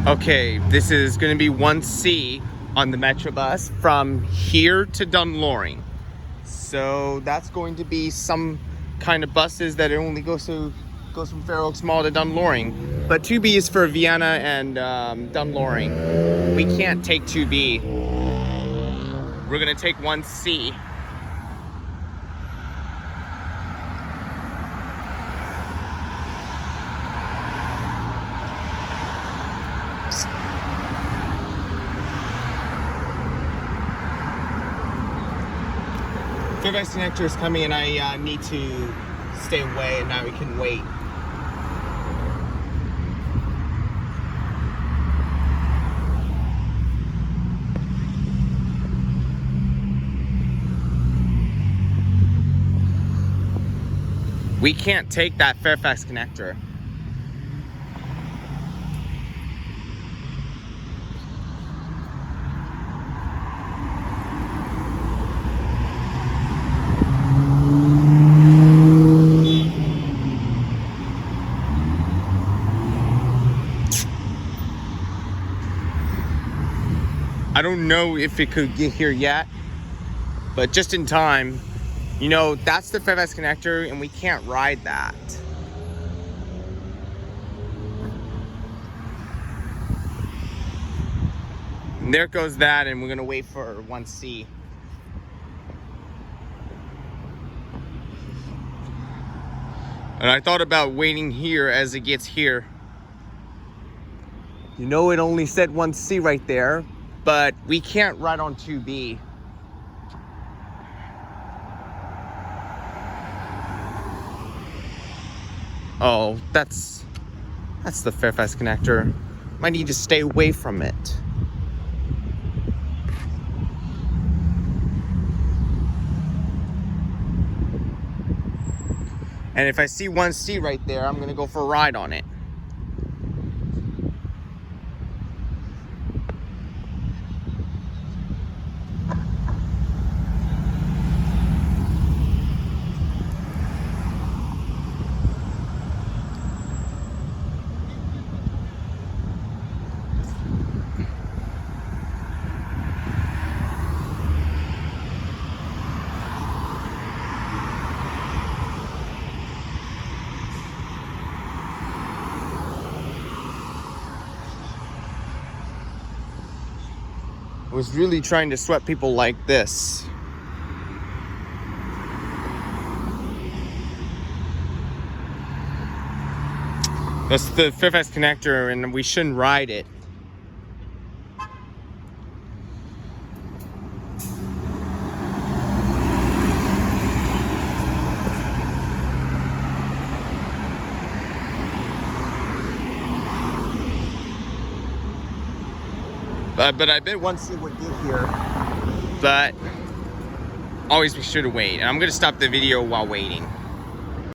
Okay, this is going to be 1C on the Metro bus from here to Dunloring. So that's going to be some kind of buses that only goes from Fairfax Mall to Dunloring. But 2B is for Vienna and Dunloring. We can't take 2B. We're going to take 1C. Fairfax connector is coming and I need to stay away, and now we can wait. We can't take that Fairfax connector. I don't know if it could get here yet, but just in time. You know, that's the Fairfax connector and we can't ride that. And there goes that, and we're gonna wait for 1C. And I thought about waiting here as it gets here. You know, it only said 1C right there, but we can't ride on 2B. Oh, that's the Fairfax connector. Might need to stay away from it. And if I see 1C right there, I'm gonna go for a ride on it. I was really trying to sweat people like this. That's the Fairfax connector, and we shouldn't ride it. But I bet 1C would get here. But always be sure to wait. And I'm gonna stop the video while waiting.